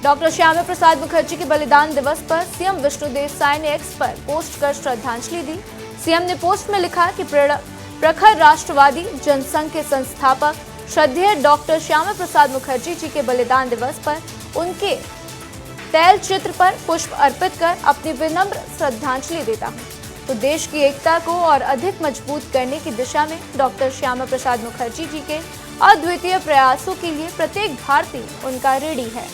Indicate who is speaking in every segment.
Speaker 1: Doctor Shyama Prasad Mukherjee के बलिदान दिवस पर सीएम विष्णुदेव साय ने एक्स पर पोस्ट कर श्रद्धांजलि दी। सीएम ने पोस्ट में लिखा कि प्रखर राष्ट्रवादी जनसंघ के संस्थापक श्रद्धेय डॉक्टर श्यामा प्रसाद मुखर्जी जी के बलिदान दिवस पर उनके तैल चित्र पर पुष्प अर्पित कर अपनी विनम्र श्रद्धांजलि देता हूँ। तो देश की एकता को और अधिक मजबूत करने की दिशा में डॉक्टर श्यामा प्रसाद मुखर्जी जी के अद्वितीय प्रयासों के लिए प्रत्येक भारतीय उनका ऋणी है।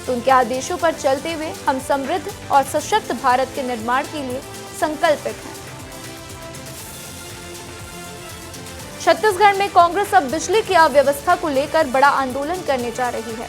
Speaker 1: तो उनके आदेशों पर चलते हुए हम समृद्ध और सशक्त भारत के निर्माण के लिए संकल्पित हैं। छत्तीसगढ़ में कांग्रेस अब बिजली की अव्यवस्था को लेकर बड़ा आंदोलन करने जा रही है।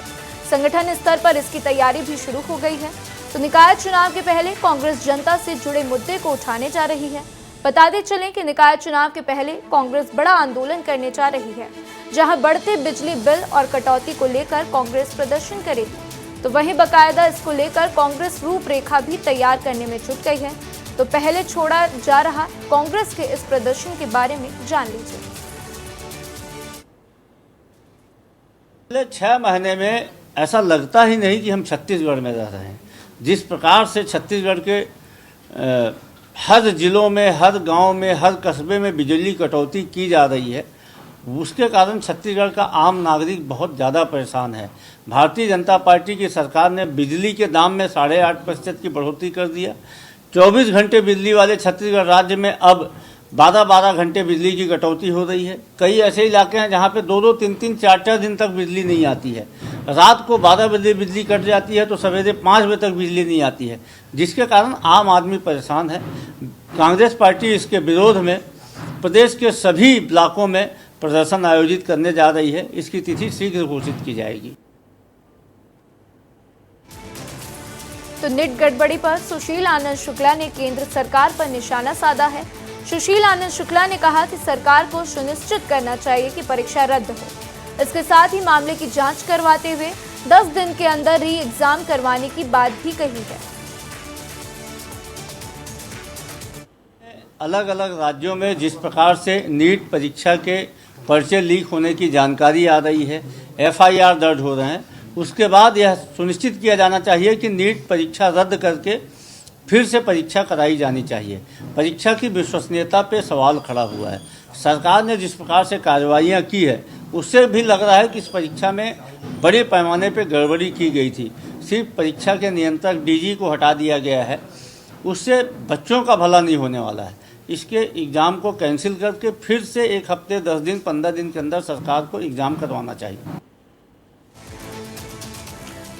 Speaker 1: संगठन स्तर पर इसकी तैयारी भी शुरू हो गई है। तो निकाय चुनाव के पहले कांग्रेस जनता से जुड़े मुद्दे को उठाने जा रही है। बताते चलें कि निकाय चुनाव के पहले कांग्रेस बड़ा आंदोलन करने जा रही है, जहां बढ़ते बिजली बिल और कटौती को लेकर कांग्रेस प्रदर्शन करेगी। तो वहीं बकायदा इसको लेकर कांग्रेस रूपरेखा भी तैयार करने में जुट गई है। तो पहले छोड़ा जा रहा कांग्रेस के इस प्रदर्शन के बारे में जान लीजिए।
Speaker 2: पिछले 6 महीने में ऐसा लगता ही नहीं कि हम छत्तीसगढ़ में रह रहे हैं। जिस प्रकार से छत्तीसगढ़ के हर जिलों में, हर गांव में, हर कस्बे में बिजली कटौती की जा रही है, उसके कारण छत्तीसगढ़ का आम नागरिक बहुत ज़्यादा परेशान है। भारतीय जनता पार्टी की सरकार ने बिजली के दाम में 8.5% की बढ़ोतरी कर दिया। 24 घंटे बिजली वाले छत्तीसगढ़ राज्य में अब 12-12 घंटे बिजली की कटौती हो रही है। कई ऐसे इलाके हैं जहाँ पे 2-2, 3-3, 4-4 दिन तक बिजली नहीं आती है। रात को 12 बजे बिजली कट जाती है तो सवेरे 5 बजे तक बिजली नहीं आती है, जिसके कारण आम आदमी परेशान है। कांग्रेस पार्टी इसके विरोध में प्रदेश के सभी ब्लॉकों में प्रदर्शन आयोजित करने जा रही है। इसकी तिथि शीघ्र घोषित की जाएगी।
Speaker 1: तो निट गड़बड़ी पर सुशील आनंद शुक्ला ने केंद्र सरकार पर निशाना साधा है। सुशील आनंद शुक्ला ने कहा कि सरकार को सुनिश्चित करना चाहिए कि परीक्षा रद्द हो। इसके साथ ही मामले की जांच करवाते हुए 10 दिन के अंदर री एग्जाम करवाने की बात भी कही है।
Speaker 2: अलग अलग राज्यों में जिस प्रकार से नीट परीक्षा के पर्चे लीक होने की जानकारी आ रही है, FIR दर्ज हो रहे हैं, उसके बाद यह सुनिश्चित किया जाना चाहिए कि नीट परीक्षा रद्द करके फिर से परीक्षा कराई जानी चाहिए। परीक्षा की विश्वसनीयता पे सवाल खड़ा हुआ है। सरकार ने जिस प्रकार से कार्रवाइयाँ की है, उससे भी लग रहा है कि इस परीक्षा में बड़े पैमाने पे गड़बड़ी की गई थी। सिर्फ परीक्षा के नियंत्रक DG को हटा दिया गया है, उससे बच्चों का भला नहीं होने वाला है। इसके एग्ज़ाम को कैंसिल करके फिर से 1 हफ्ते, 10 दिन, 15 दिन के अंदर सरकार को एग्ज़ाम करवाना चाहिए।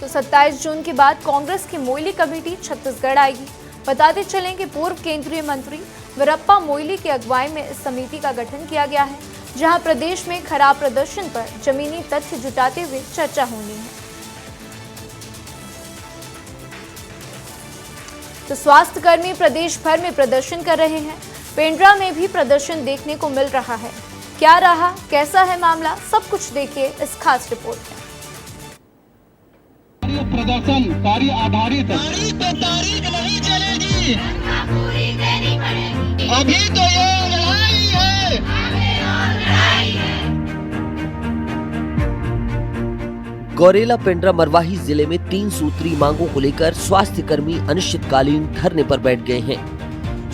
Speaker 1: तो 27 जून के बाद कांग्रेस की मोइली कमेटी छत्तीसगढ़ आएगी। बताते चलें कि पूर्व केंद्रीय मंत्री वीरप्पा मोइली की अगुवाई में इस समिति का गठन किया गया है, जहां प्रदेश में खराब प्रदर्शन पर जमीनी तथ्य जुटाते हुए चर्चा होनी है। तो स्वास्थ्य कर्मी प्रदेश भर में प्रदर्शन कर रहे हैं। पेंड्रा में भी प्रदर्शन देखने को मिल रहा है। क्या रहा, कैसा है मामला, सब कुछ देखिए इस खास रिपोर्ट में।
Speaker 3: प्रदर्शन कार्य आधारित
Speaker 4: तारीख नहीं चलेगी, अभी तो ये लड़ाई है।
Speaker 5: गौरेला पेंड्रा मरवाही जिले में 3 सूत्री मांगों को लेकर स्वास्थ्य कर्मी अनिश्चितकालीन धरने पर बैठ गए हैं।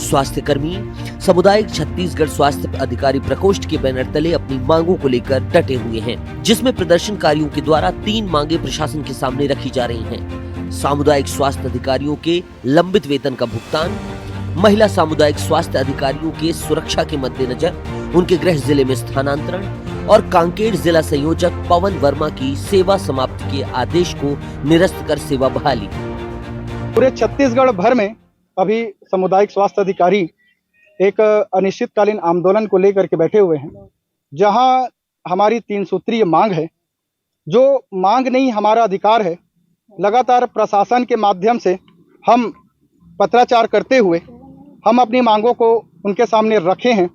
Speaker 5: स्वास्थ्य कर्मी सामुदायिक छत्तीसगढ़ स्वास्थ्य अधिकारी प्रकोष्ठ के बैनर तले अपनी मांगों को लेकर डटे हुए हैं, जिसमें प्रदर्शनकारियों के द्वारा 3 मांगे प्रशासन के सामने रखी जा रही हैं। सामुदायिक स्वास्थ्य अधिकारियों के लंबित वेतन का भुगतान, महिला सामुदायिक स्वास्थ्य अधिकारियों के सुरक्षा के मद्देनजर उनके गृह जिले में स्थानांतरण और कांकेर जिला संयोजक पवन वर्मा की सेवा समाप्ति के आदेश को निरस्त कर सेवा बहाली।
Speaker 3: पूरे छत्तीसगढ़ भर में अभी सामुदायिक स्वास्थ्य अधिकारी एक अनिश्चितकालीन आंदोलन को लेकर के बैठे हुए हैं, जहां हमारी 3 सूत्रीय मांग है। जो मांग नहीं, हमारा अधिकार है। लगातार प्रशासन के माध्यम से हम पत्राचार करते हुए हम अपनी मांगों को उनके सामने रखे हैं,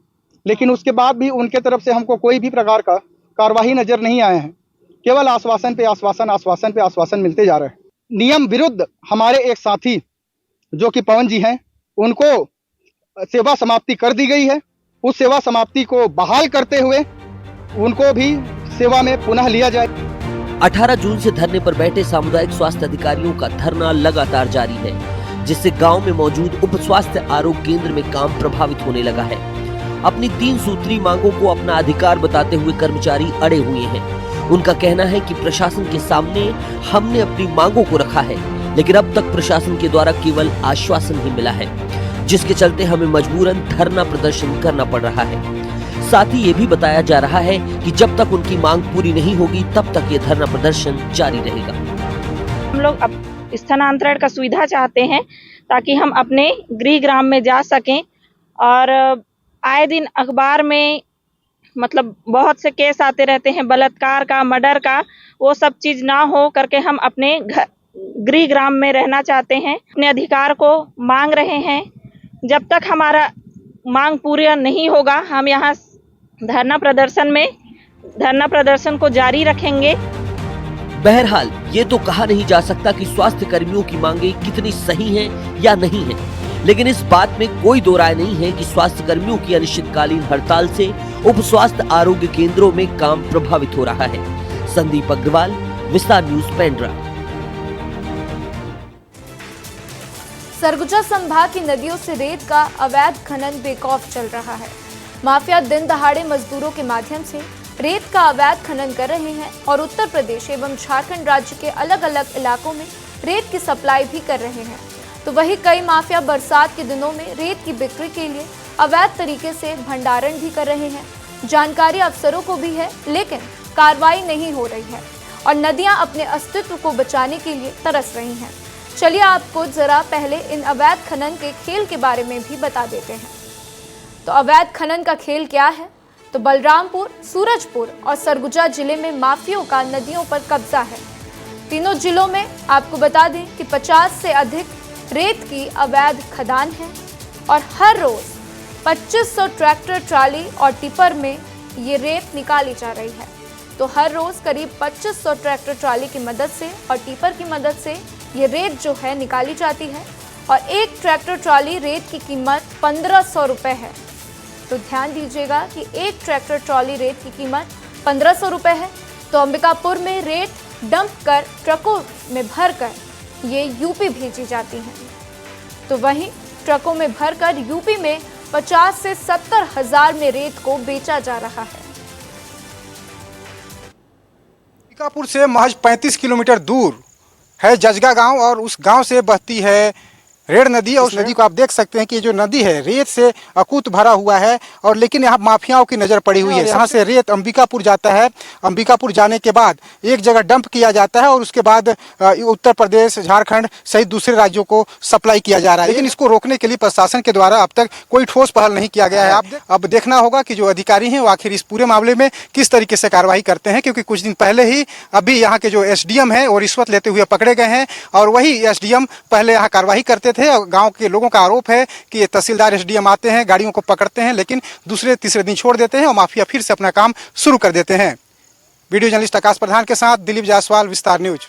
Speaker 3: लेकिन उसके बाद भी उनके तरफ से हमको कोई भी प्रकार का कार्यवाही नजर नहीं आया है। केवल आश्वासन पे आश्वासन, आश्वासन पे आश्वासन मिलते जा रहे हैं। नियम विरुद्ध हमारे एक साथी जो कि पवन जी हैं, उनको सेवा समाप्ति कर दी गई है। उस सेवा समाप्ति को बहाल करते हुए उनको भी सेवा में पुनः लिया जाए।
Speaker 5: 18 जून से धरने पर बैठे सामुदायिक स्वास्थ्य अधिकारियों का धरना लगातार जारी है, जिससे गांव में मौजूद उप स्वास्थ्य आरोग्य केंद्र में काम प्रभावित होने लगा है। अपनी 3 सूत्री मांगों को अपना अधिकार बताते हुए कर्मचारी अड़े हुए हैं। उनका कहना है कि प्रशासन के सामने हमने अपनी मांगों को रखा है, लेकिन अब तक प्रशासन के द्वारा केवल आश्वासन ही मिला है, जिसके चलते हमें मजबूरन धरना प्रदर्शन करना पड़ रहा है। साथ ही ये भी बताया जा रहा है कि जब तक उनकी मांग पूरी नहीं होगी तब तक ये धरना प्रदर्शन जारी रहेगा।
Speaker 6: हम लोग अब स्थानांतरण का सुविधा चाहते हैं ताकि हम अपने गृह ग्राम में जा सकें। और आए दिन अखबार में मतलब बहुत से केस आते रहते हैं बलात्कार का, मर्डर का, वो सब चीज ना हो करके हम अपने गृह ग्राम में रहना चाहते हैं। अपने अधिकार को मांग रहे हैं। जब तक हमारा मांग पूरा नहीं होगा हम यहाँ धरना प्रदर्शन को जारी रखेंगे।
Speaker 5: बहरहाल ये तो कहा नहीं जा सकता कि स्वास्थ्य कर्मियों की मांगे कितनी सही हैं या नहीं हैं, लेकिन इस बात में कोई दो राय नहीं है कि स्वास्थ्य कर्मियों की अनिश्चितकालीन हड़ताल से उप स्वास्थ्य आरोग्य केंद्रों में काम प्रभावित हो रहा है। संदीप अग्रवाल, विस्तार न्यूज, पेंड्रा।
Speaker 1: सरगुजा संभाग की नदियों से रेत का अवैध खनन बेखौफ चल रहा है। माफिया दिन दहाड़े मजदूरों के माध्यम से रेत का अवैध खनन कर रहे हैं और उत्तर प्रदेश एवं झारखंड राज्य के अलग अलग इलाकों में रेत की सप्लाई भी कर रहे हैं। तो वहीं कई माफिया बरसात के दिनों में रेत की बिक्री के लिए अवैध तरीके से भंडारण भी कर रहे हैं। जानकारी अफसरों को भी है, लेकिन कार्रवाई नहीं हो रही है और नदियां अपने अस्तित्व को बचाने के लिए तरस रही हैं। चलिए आपको जरा पहले इन अवैध खनन के खेल के बारे में भी बता देते हैं। तो अवैध खनन का खेल क्या है? तो बलरामपुर, सूरजपुर और सरगुजा जिले में माफियों का नदियों पर कब्जा है। तीनों जिलों में आपको बता दें कि 50 से अधिक रेत की अवैध खदान है और हर रोज 2500 ट्रैक्टर, ट्राली और टिपर में ये रेत निकाली जा रही है। तो हर रोज करीब 2500 ट्रैक्टर, ट्राली की मदद से और टिपर की मदद से ये रेत जो है निकाली जाती है और एक ट्रैक्टर ट्रॉली रेत की कीमत 1500 रुपये है। तो ध्यान दीजिएगा कि एक ट्रैक्टर ट्रॉली रेत की कीमत 1500 रुपये है। तो अंबिकापुर में रेत डंप कर ट्रकों में भरकर ये यूपी भेजी जाती हैं। तो वहीं ट्रकों में भरकर यूपी में 50 से 70 हजार में रेत को बेचा जा रहा है।
Speaker 7: अंबिकापुर से महज 35 किलोमीटर दूर है जजगा गांव और उस गांव से बहती है रेड नदी। और उस नदी को आप देख सकते हैं कि जो नदी है रेत से अकूत भरा हुआ है और लेकिन यहाँ माफियाओं की नज़र पड़ी हुई है। यहाँ से रेत अंबिकापुर जाता है। अंबिकापुर जाने के बाद एक जगह डंप किया जाता है और उसके बाद उत्तर प्रदेश, झारखंड सहित दूसरे राज्यों को सप्लाई किया जा रहा है। लेकिन इसको रोकने के लिए प्रशासन के द्वारा अब तक कोई ठोस पहल नहीं किया गया है। अब देखना होगा कि जो अधिकारी हैं वो आखिर इस पूरे मामले में किस तरीके से कार्रवाई करते हैं, क्योंकि कुछ दिन पहले ही अभी यहाँ के जो SDM हैं वो रिश्वत लेते हुए पकड़े गए हैं और वही SDM पहले यहाँ कार्रवाई करते थे। और गांव के लोगों का आरोप है कि ये तहसीलदार SDM आते हैं, गाड़ियों को पकड़ते हैं, लेकिन दूसरे तीसरे दिन छोड़ देते हैं और माफिया फिर से अपना काम शुरू कर देते हैं। वीडियो जर्नलिस्ट आकाश प्रधान के साथ दिलीप जायसवाल, विस्तार न्यूज।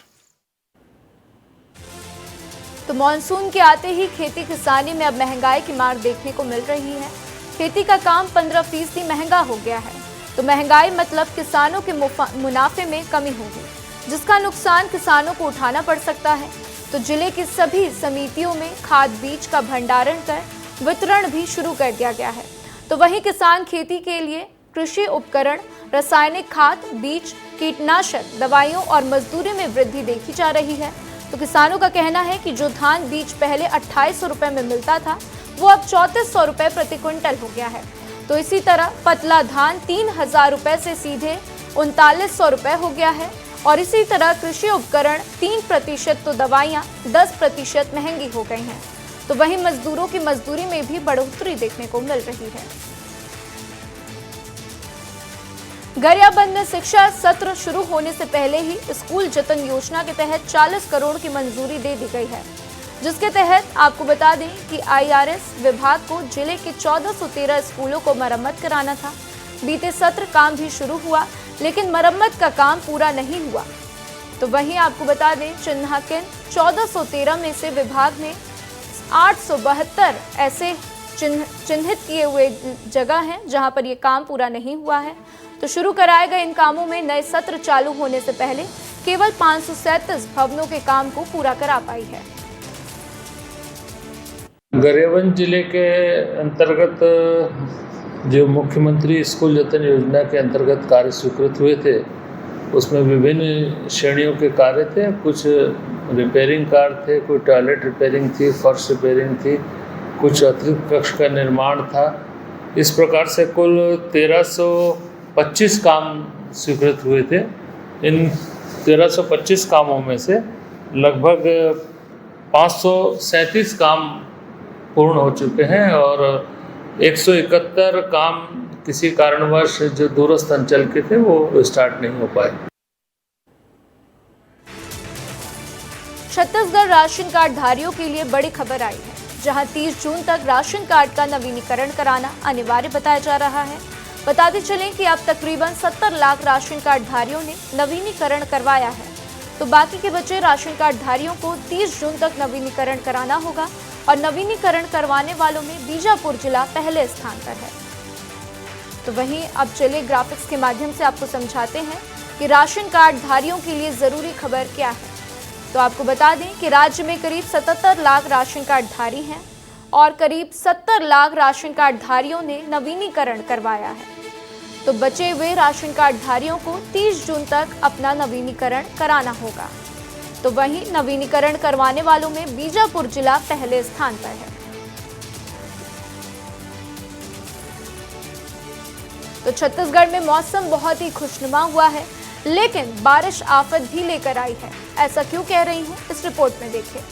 Speaker 1: तो मानसून के आते ही खेती किसानी में अब महंगाई की मार देखने को मिल रही है। खेती का काम 15% महंगा हो गया है। तो महंगाई मतलब किसानों के मुनाफे में कमी होगी, जिसका नुकसान किसानों को उठाना पड़ सकता है। तो जिले की सभी समितियों में खाद बीज का भंडारण कर वितरण भी शुरू कर दिया गया है। तो वहीं किसान खेती के लिए कृषि उपकरण, रासायनिक खाद, बीज, कीटनाशक दवाइयों और मजदूरी में वृद्धि देखी जा रही है। तो किसानों का कहना है कि जो धान बीज पहले 2800 रुपये में मिलता था वो अब 3400 रुपये प्रति क्विंटल हो गया है। तो इसी तरह पतला धान 3000 रुपये से सीधे 3900 रुपये हो गया है। और इसी तरह कृषि उपकरण 3% तो दवाइयाँ 10% महंगी हो गई हैं। तो वहीं मजदूरों की मजदूरी में भी बढ़ोतरी देखने को मिल रही है। गरियाबंद में शिक्षा सत्र शुरू होने से पहले ही स्कूल जतन योजना के तहत 40 करोड़ की मंजूरी दे दी गई है, जिसके तहत आपको बता दें कि IRS विभाग को जिले के 1413 स्कूलों को मरम्मत कराना था। बीते सत्र काम भी शुरू हुआ, लेकिन मरम्मत का काम पूरा नहीं हुआ। तो वहीं आपको बता दें चिन्हांकन 1413 में से विभाग ने 872 ऐसे चिन्हित किए हुए जगह हैं जहां पर ये काम पूरा नहीं हुआ है। तो शुरू कराए गए इन कामों में नए सत्र चालू होने से पहले केवल 537 भवनों के काम को पूरा करा पाई है।
Speaker 8: गरियाबंद जिले के अंतर्गत जो मुख्यमंत्री स्कूल जतन योजना के अंतर्गत कार्य स्वीकृत हुए थे, उसमें विभिन्न श्रेणियों के कार्य थे। कुछ रिपेयरिंग कार्य थे, कोई टॉयलेट रिपेयरिंग थी, फर्श रिपेयरिंग थी, कुछ अतिरिक्त कक्ष का निर्माण था। इस प्रकार से कुल 1325 काम स्वीकृत हुए थे। इन 1325 कामों में से लगभग 537 काम पूर्ण हो चुके हैं और 171 काम किसी कारणवश जो दूरस्थ अंचल के थे वो स्टार्ट नहीं हो पाए।
Speaker 1: छत्तीसगढ़ राशन कार्ड धारियों के लिए बड़ी खबर आई है, जहां 30 जून तक राशन कार्ड का नवीनीकरण कराना अनिवार्य बताया जा रहा है। बताते चलें कि अब तकरीबन 70 लाख राशन कार्ड धारियों ने नवीनीकरण करवाया है, तो बाकी के बचे राशन कार्ड धारियों को 30 जून तक नवीनीकरण कराना होगा और नवीनीकरण करवाने वालों में बीजापुर जिला पहले स्थान पर है। तो वहीं अब चले ग्राफिक्स के माध्यम से आपको समझाते हैं कि राशन कार्ड धारियों के लिए जरूरी खबर क्या है। तो आपको बता दें कि राज्य में करीब 77 लाख राशन कार्ड धारी हैं और करीब 70 लाख राशन कार्ड धारियों ने नवीनीकरण करवाया है। तो बचे हुए राशन कार्ड धारियों को 30 जून तक अपना नवीनीकरण कराना होगा। तो वहीं नवीनीकरण करवाने वालों में बीजापुर जिला पहले स्थान पर है। तो छत्तीसगढ़ में मौसम बहुत ही खुशनुमा हुआ है, लेकिन बारिश आफत भी लेकर आई है। ऐसा क्यों कह रही हूं, इस रिपोर्ट में देखिए।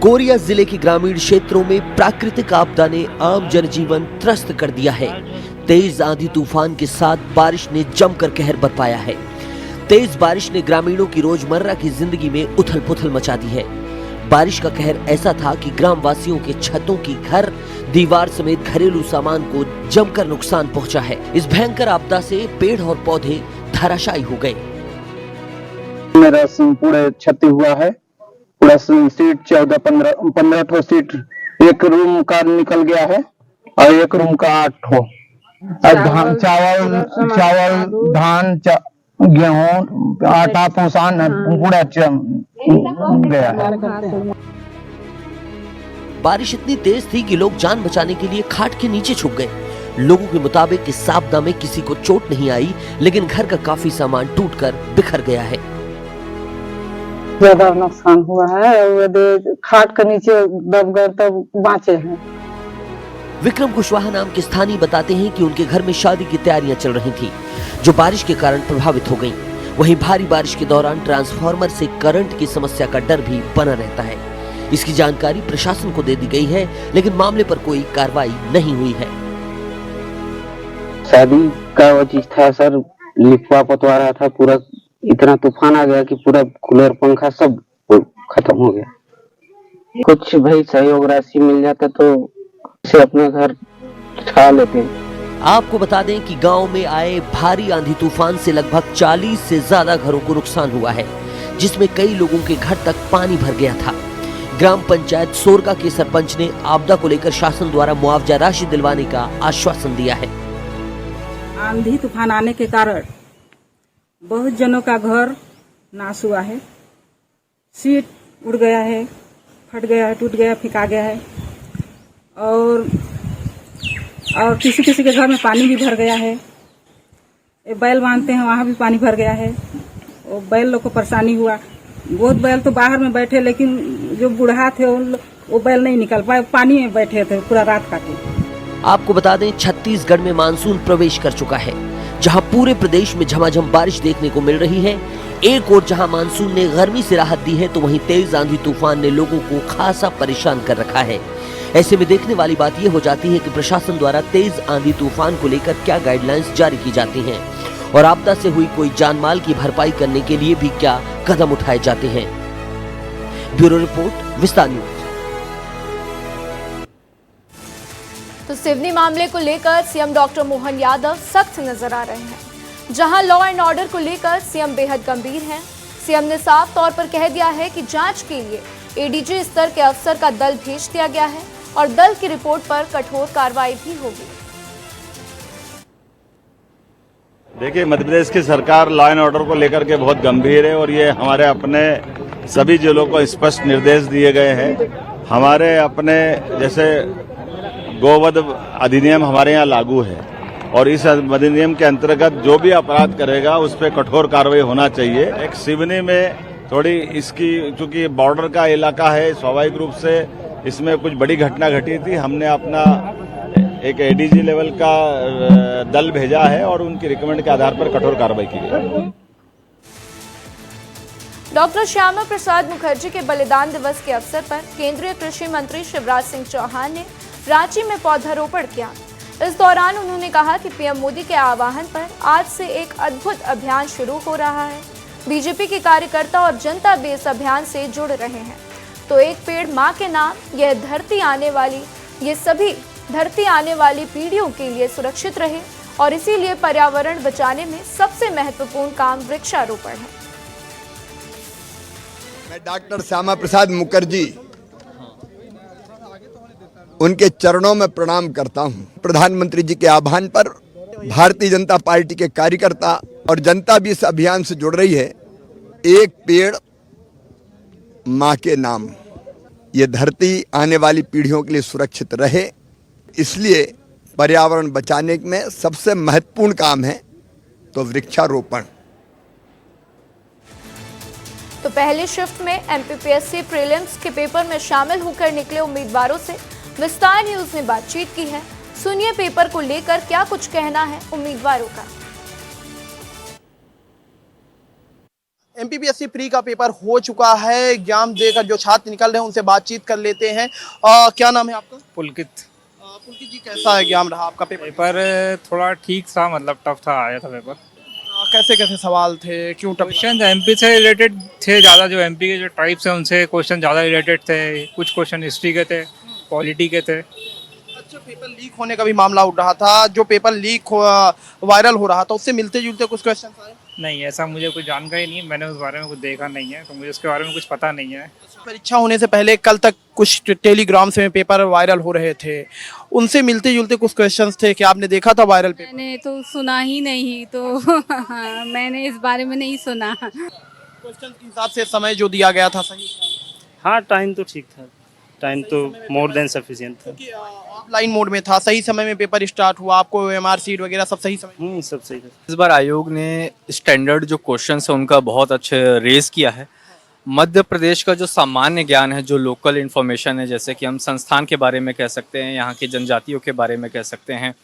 Speaker 5: कोरिया जिले के ग्रामीण क्षेत्रों में प्राकृतिक आपदा ने आम जनजीवन त्रस्त कर दिया है। तेज आंधी तूफान के साथ बारिश ने जमकर कहर बरपाया है। तेज बारिश ने ग्रामीणों की रोजमर्रा की जिंदगी में उथल पुथल मचा दी है। बारिश का कहर ऐसा था कि ग्राम वासियों के छतों की घर दीवार समेत घरेलू सामान को जमकर नुकसान पहुंचा है। इस भयंकर आपदा से पेड़ और पौधे धराशायी हो गए।
Speaker 9: मेरा पूरा क्षति हुआ है। पूरा सीट 14-15 ठो सीट एक रूम का निकल गया है और एक रूम का 8 ठो। धान चावल धान गेहूं आटा पोसान पूरा गया है।
Speaker 5: बारिश इतनी तेज थी कि लोग जान बचाने के लिए खाट के नीचे छुप गए। लोगों के मुताबिक इस आपदा में किसी को चोट नहीं आई, लेकिन घर का काफी सामान टूटकर बिखर गया है।
Speaker 10: ज्यादा नुकसान हुआ है, खाट के नीचे दब गए तब बाँचे हैं।
Speaker 5: विक्रम कुशवाहा नाम के स्थानीय बताते हैं कि उनके घर में शादी की तैयारियां चल रही थी, जो बारिश के कारण प्रभावित हो गईं। वहीं भारी बारिश के दौरान ट्रांसफार्मर से करंट की समस्या का डर भी बना रहता है। इसकी जानकारी प्रशासन को दे दी गई है, लेकिन मामले पर कोई कार्रवाई नहीं हुई है।
Speaker 9: शादी का वो चीज था सर, लिखवा पतवा रहा था, पूरा इतना तूफान आ गया कि पूरा कूलर पंखा सब खत्म हो गया। कुछ भाई सहयोग राशि मिल जाता तो इसे अपने घर छा लेते।
Speaker 5: आपको बता दें कि गांव में आए भारी आंधी तूफान से लगभग 40 से ज्यादा घरों को नुकसान हुआ है, जिसमें कई लोगों के घर तक पानी भर गया था। ग्राम पंचायत सोरगा के सरपंच ने आपदा को लेकर शासन द्वारा मुआवजा राशि दिलवाने का आश्वासन दिया है।
Speaker 10: आंधी तूफान आने के कारण बहुत जनों का घर नाश हुआ है। सीट उड़ गया है, फट गया है, टूट गया, फेंका गया है और किसी किसी के घर में पानी भी भर गया है। बैल बांधते हैं, वहाँ भी पानी भर गया है। और बैल लोग को परेशानी हुआ। बहुत बैल तो बाहर में बैठे, लेकिन जो बूढ़ा थे वो बैल नहीं निकल पाए, पानी में बैठे थे पूरा रात काटे।
Speaker 5: आपको बता दें, छत्तीसगढ़ में मानसून प्रवेश कर चुका है, जहां पूरे प्रदेश में झमाझम बारिश देखने को मिल रही है। एक और जहां मानसून ने गर्मी से राहत दी है, तो वहीं तेज आंधी तूफान ने लोगों को खासा परेशान कर रखा है। ऐसे में देखने वाली बात यह हो जाती है कि प्रशासन द्वारा तेज आंधी तूफान को लेकर क्या गाइडलाइंस जारी की जाती हैं और आपदा से हुई कोई जानमाल की भरपाई करने के लिए भी क्या कदम उठाए जाते हैं। ब्यूरो रिपोर्ट, विस्तार न्यूज।
Speaker 1: तो सिवनी मामले को लेकर सीएम डॉक्टर मोहन यादव सख्त नजर आ रहे हैं। जहां लॉ एंड ऑर्डर को लेकर सीएम बेहद गंभीर हैं। सीएम ने साफ तौर पर कह दिया है कि जांच के लिए एडीजी स्तर के अफसर का दल भेज दिया गया है और दल की रिपोर्ट पर कठोर कार्रवाई भी होगी।
Speaker 11: देखिए, मध्य प्रदेश की सरकार लॉ एंड ऑर्डर को लेकर के बहुत गंभीर है और ये हमारे अपने सभी जिलों को स्पष्ट निर्देश दिए गए हैं। हमारे अपने जैसे गोवध अधिनियम हमारे यहाँ लागू है और इस अधिनियम के अंतर्गत जो भी अपराध करेगा उस पर कठोर कार्रवाई होना चाहिए। एक सिवनी में थोड़ी इसकी चूंकि बॉर्डर का इलाका है, स्वाभाविक रूप से इसमें कुछ बड़ी घटना घटी थी। हमने अपना एक एडीजी लेवल का दल भेजा है और उनकी रिकमेंड के आधार पर कठोर कार्रवाई की गई।
Speaker 1: डॉक्टर श्यामा प्रसाद मुखर्जी के बलिदान दिवस के अवसर पर केंद्रीय कृषि मंत्री शिवराज सिंह चौहान ने रांची में पौधारोपण किया। इस दौरान उन्होंने कहा कि पीएम मोदी के आह्वान पर आज से एक अद्भुत अभियान शुरू हो रहा है। बीजेपी के कार्यकर्ता और जनता भी इस अभियान से जुड़ रहे हैं। तो एक पेड़ मां के नाम, ये सभी धरती आने वाली पीढ़ियों के लिए सुरक्षित रहे और इसीलिए पर्यावरण बचाने में सबसे महत्वपूर्ण काम वृक्षारोपण है।
Speaker 12: मैं डॉक्टर श्यामा प्रसाद मुखर्जी उनके चरणों में प्रणाम करता हूं। प्रधानमंत्री जी के आह्वान पर भारतीय जनता पार्टी के कार्यकर्ता और जनता भी इस अभियान से जुड़ रही है। एक पेड़ मां के नाम, ये धरती आने वाली पीढ़ियों के लिए सुरक्षित रहे, इसलिए पर्यावरण बचाने में सबसे महत्वपूर्ण काम है तो वृक्षारोपण।
Speaker 1: तो पहली शिफ्ट में एमपीपीएससी प्रीलिम्स के पेपर में शामिल होकर निकले उम्मीदवारों से विस्तार न्यूज ने बातचीत की है। सुनिए पेपर को लेकर क्या कुछ कहना है उम्मीदवारों का।
Speaker 13: एमपीपीएससी प्री का पेपर हो चुका है। एग्जाम देकर जो छात्र निकल रहे हैं उनसे बातचीत कर लेते हैं। क्या नाम है आपका?
Speaker 14: पुलकित।
Speaker 13: पुलकित जी, कैसा एग्जाम रहा आपका?
Speaker 14: पेपर थोड़ा ठीक सा, मतलब टफ था, आया था पेपर।
Speaker 13: कैसे कैसे सवाल थे, क्यों टफ?
Speaker 14: क्वेश्चन एमपी से रिलेटेड थे ज़्यादा, जो एमपी के जो ट्राइब्स हैं उनसे क्वेश्चन ज़्यादा रिलेटेड थे। कुछ क्वेश्चन हिस्ट्री के थे, पॉलिटी के थे।
Speaker 13: अच्छा, पेपर लीक होने का भी मामला उठ रहा था। जो पेपर लीक वायरल हो रहा था उससे मिलते जुलते कुछ क्वेश्चन आए?
Speaker 14: नहीं, ऐसा मुझे कुछ जानकारी नहीं है, मैंने उस बारे में कुछ देखा नहीं है, तो मुझे उसके बारे में कुछ पता नहीं है।
Speaker 13: परीक्षा होने से पहले कल तक कुछ टेलीग्राम से पेपर वायरल हो रहे थे, उनसे मिलते जुलते कुछ क्वेश्चंस थे, क्या आपने देखा था वायरल पेपर?
Speaker 15: मैंने तो सुना ही नहीं, तो मैंने इस बारे में नहीं सुना।
Speaker 13: क्वेश्चन के हिसाब से समय जो दिया गया था सही?
Speaker 16: हाँ, टाइम तो ठीक था, टाइम तो मोर देन सफिशिएंट था।
Speaker 13: ऑफलाइन मोड में था, सही समय में पेपर स्टार्ट हुआ, आपको एमआर सीट वगैरह सब सही समय?
Speaker 16: सब सही था।
Speaker 17: इस बार आयोग ने स्टैंडर्ड जो क्वेश्चन है उनका बहुत अच्छे रेज किया है। मध्य प्रदेश का जो सामान्य ज्ञान है, जो लोकल इन्फॉर्मेशन है, जैसे कि हम संस्थान के बारे में कह सकते हैं, यहाँ के जनजातियों के बारे में कह सकते हैं,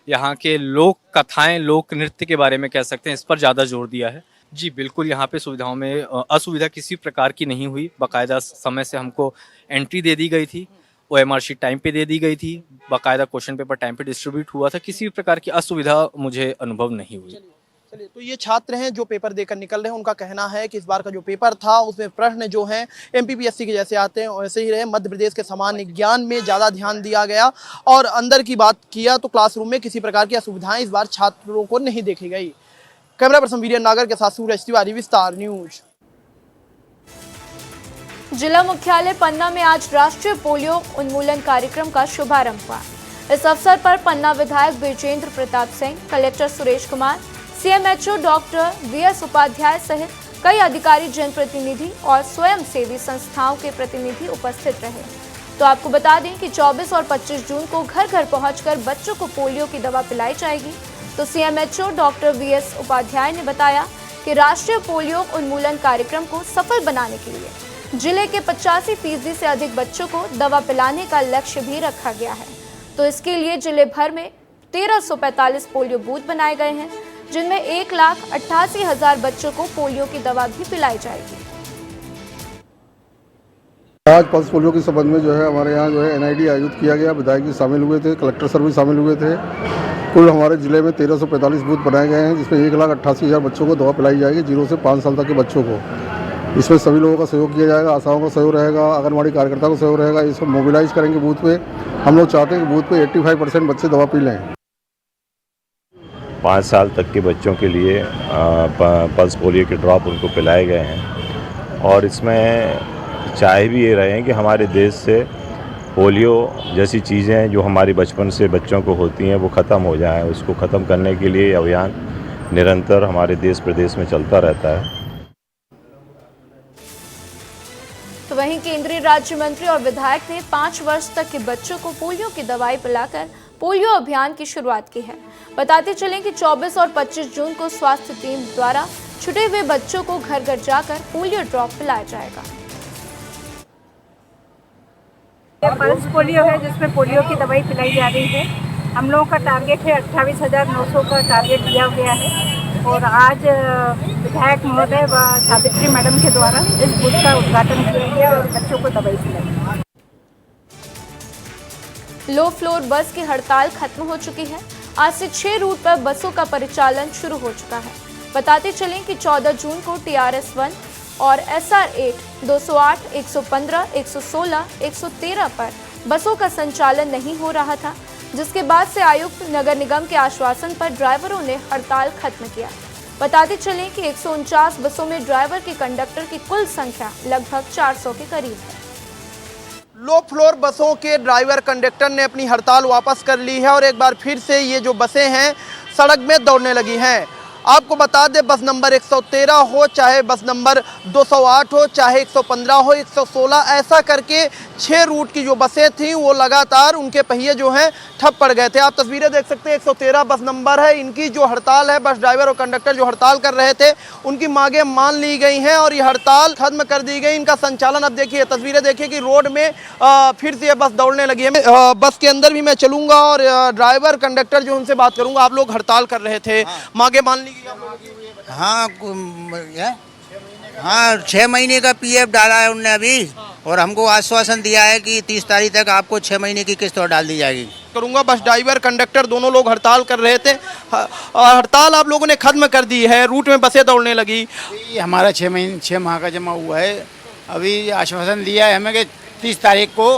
Speaker 17: यहाँ के लोक कथाएं, लोक नृत्य के बारे में कह सकते हैं, इस पर ज़्यादा जोर दिया है। जी बिल्कुल, यहाँ पे सुविधाओं में असुविधा किसी प्रकार की नहीं हुई। बाकायदा समय से हमको एंट्री दे दी गई थी, OMR शीट टाइम पे दे दी गई थी, बाकायदा क्वेश्चन पेपर टाइम पे डिस्ट्रीब्यूट हुआ था। किसी भी प्रकार की असुविधा मुझे अनुभव नहीं हुई।
Speaker 13: चलिए, तो ये छात्र हैं जो पेपर देकर निकल रहे हैं, उनका कहना है कि इस बार का जो पेपर था उसमें प्रश्न जो हैं एमपीपीएससी के जैसे आते हैं वैसे ही रहे। मध्य प्रदेश के सामान्य ज्ञान में ज़्यादा ध्यान दिया गया और अंदर की बात किया तो क्लासरूम में किसी प्रकार की असुविधाएं इस बार छात्रों को नहीं देखी गई। कैमरा पर्सन वीरेंद्र नागर के साथ सूरज तिवारी, विस्तार न्यूज।
Speaker 1: जिला मुख्यालय पन्ना में आज राष्ट्रीय पोलियो उन्मूलन कार्यक्रम का शुभारंभ हुआ। इस अवसर पर पन्ना विधायक Bijendra Pratap Singh, collector Suresh Kumar, CMHO doctor VS Upadhyay सहित कई अधिकारी, जनप्रतिनिधि और स्वयंसेवी संस्थाओं के प्रतिनिधि उपस्थित रहे। तो आपको बता दें कि 24 और 25 जून को घर घर पहुंचकर बच्चों को पोलियो की दवा पिलाई जाएगी। तो CMHO डॉक्टर VS उपाध्याय ने बताया कि राष्ट्रीय पोलियो उन्मूलन कार्यक्रम को सफल बनाने के लिए जिले के 85% से अधिक बच्चों को दवा पिलाने का लक्ष्य भी रखा गया है। तो इसके लिए जिले भर में 1345 पोलियो बूथ बनाए गए हैं, जिनमें 1,88,000 बच्चों को पोलियो की दवा भी पिलाई जाएगी।
Speaker 18: आज पल्स पोलियो के संबंध में जो है हमारे यहाँ जो है NID आयोजित किया गया। विधायक भी शामिल हुए थे, कलेक्टर सर भी शामिल हुए थे। कुल हमारे जिले में 1345 बूथ बनाए गए हैं, जिसमें 1,88,000 बच्चों को दवा पिलाई जाएगी, 0 से 5 साल तक के बच्चों को। इसमें सभी लोगों का सहयोग किया जाएगा, आशाओं का सहयोग रहेगा, आंगनबाड़ी कार्यकर्ता का सहयोग रहेगा। इसको मोबिलाइज करेंगे बूथ पे। हम लोग चाहते हैं कि बूथ पे 85% बच्चे दवा पी लें।
Speaker 11: 5 साल तक के बच्चों के लिए पल्स पोलियो के ड्रॉप उनको पिलाए गए हैं। और इसमें चाह भी ये रहे हैं कि हमारे देश से पोलियो जैसी चीज़ें जो हमारी बचपन से बच्चों को होती हैं वो ख़त्म हो जाएं। उसको ख़त्म करने के लिए अभियान निरंतर हमारे देश प्रदेश में चलता रहता है।
Speaker 1: तो वहीं केंद्रीय राज्य मंत्री और विधायक ने 5 वर्ष तक के बच्चों को पोलियो की दवाई पिलाकर पोलियो अभियान की शुरुआत की है। बताते चलें कि 24 और 25 जून को स्वास्थ्य टीम द्वारा छूटे हुए बच्चों को घर घर जाकर पोलियो ड्रॉप पिलाया जाएगा।
Speaker 10: ये पल्स पोलियो है जिसमें पोलियो की दवाई पिलाई जा रही है। हम लोगों का टारगेट है 28,900 का टारगेट दिया गया है और आज विधायक महोदय व सावित्री मैडम के द्वारा इस बूथ का उद्घाटन किया गया और बच्चों को दवाई पिलाई।
Speaker 1: लो फ्लोर बस की हड़ताल खत्म हो चुकी है। आज से 6 रूट पर बसों का परिचालन शुरू हो चुका है। बताते चलें कि 14 जून को TRS 1 और SR 8, 208, 115, 116, 113 पर बसों का संचालन नहीं हो रहा था, जिसके बाद से आयुक्त नगर निगम के आश्वासन पर ड्राइवरों ने हड़ताल खत्म किया। बताते चलें कि 149 बसों में ड्राइवर के कंडक्टर की कुल संख्या लगभग 400 के करीब है।
Speaker 13: लो फ्लोर बसों के ड्राइवर कंडक्टर ने अपनी हड़ताल वापस कर ली है और एक बार फिर से ये जो बसें हैं सड़क में दौड़ने लगी हैं। आपको बता दें, बस नंबर 113 हो, चाहे बस नंबर 208 हो, चाहे 115 हो, 116, ऐसा करके 6 रूट की जो बसें थीं वो लगातार उनके पहिए जो हैं ठप पड़ गए थे। आप तस्वीरें देख सकते हैं, 113 बस नंबर है। इनकी जो हड़ताल है, बस ड्राइवर और कंडक्टर जो हड़ताल कर रहे थे उनकी मांगें मान ली गई हैं और ये हड़ताल खत्म कर दी गई। इनका संचालन अब देखिए, तस्वीरें देखिए कि रोड में फिर से ये बस दौड़ने लगी है। बस के अंदर भी मैं चलूँगा और ड्राइवर कंडक्टर जो उनसे बात करूँगा। आप लोग हड़ताल कर रहे थे, मांगें मान ली गई आप लोगों की?
Speaker 19: हाँ, 6 महीने का PF डाला है उनने अभी और हमको आश्वासन दिया है कि 30 तारीख तक आपको 6 महीने की किस्त और डाल दी जाएगी।
Speaker 13: करूंगा। बस ड्राइवर कंडक्टर दोनों लोग हड़ताल कर रहे थे। हड़ताल आप लोगों ने खत्म कर दी है, रूट में बसें दौड़ने लगी।
Speaker 19: हमारा 6 माह का जमा हुआ है। अभी आश्वासन दिया है हमें कि 30 तारीख को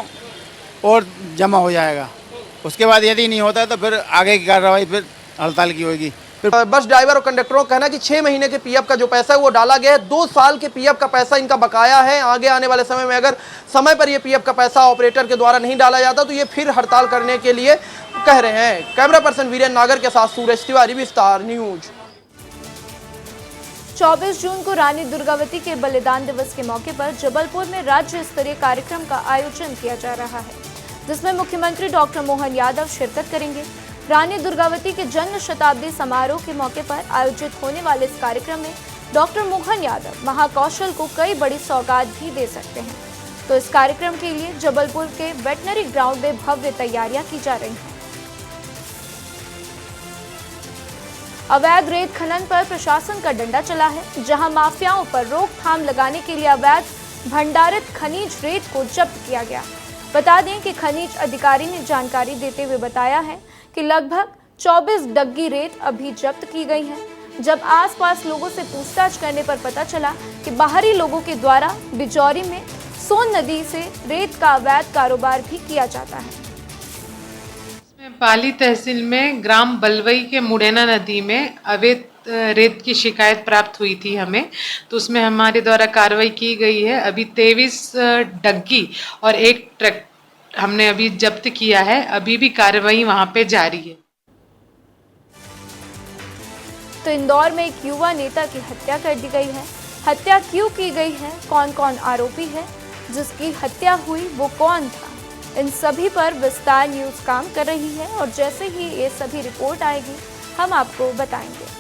Speaker 19: और जमा हो जाएगा। उसके बाद यदि नहीं होता तो फिर आगे की कार्रवाई फिर हड़ताल की होगी।
Speaker 13: बस ड्राइवर और कंडक्टरों का कहना है कि 6 महीने के PF का जो पैसा है वो डाला गया है। 2 साल के PF का पैसा इनका बकाया है। आगे आने वाले समय में अगर समय पर ये PF का पैसा ऑपरेटर के द्वारा नहीं डाला जाता तो ये फिर हड़ताल करने के लिए कह रहे हैं। कैमरा पर्सन वीरेंद्र नागर के साथ सूरज तिवारी, विस्तार न्यूज।
Speaker 1: 24 जून को रानी दुर्गावती के बलिदान दिवस के मौके पर जबलपुर में राज्य स्तरीय कार्यक्रम का आयोजन किया जा रहा है, जिसमें मुख्यमंत्री डॉक्टर मोहन यादव शिरकत करेंगे। रानी दुर्गावती के जन्म शताब्दी समारोह के मौके पर आयोजित होने वाले इस कार्यक्रम में डॉक्टर मोहन यादव महाकौशल को कई बड़ी सौगात भी दे सकते हैं। तो इस कार्यक्रम के लिए जबलपुर के वेटनरी ग्राउंड में भव्य तैयारियां की जा रही हैं। अवैध रेत खनन पर प्रशासन का डंडा चला है, जहां माफियाओं पर रोकथाम लगाने के लिए अवैध भंडारित खनिज रेत को जब्त किया गया। बता दें कि खनिज अधिकारी ने जानकारी देते हुए बताया है कि लगभग 24 डग्गी रेत अभी जब्त की गई है। जब आसपास लोगों से पूछताछ करने पर पता चला कि बाहरी लोगों के द्वारा बिजौरी में सोन नदी से रेत का अवैध कारोबार भी किया जाता है।
Speaker 20: पाली तहसील में ग्राम बलवई के मुड़ैना नदी में अवैध रेत की शिकायत प्राप्त हुई थी हमें, तो उसमें हमारे द्वारा कार्रवाई की गई है। अभी 23 डग्गी और 1 ट्रक हमने अभी जब्त किया है। अभी भी कार्रवाई वहां पे जारी है।
Speaker 1: तो इंदौर में एक युवा नेता की हत्या कर दी गई है। हत्या क्यों की गई है, कौन कौन आरोपी है, जिसकी हत्या हुई वो कौन था, इन सभी पर विस्तार न्यूज काम कर रही है और जैसे ही ये सभी रिपोर्ट आएगी हम आपको बताएंगे।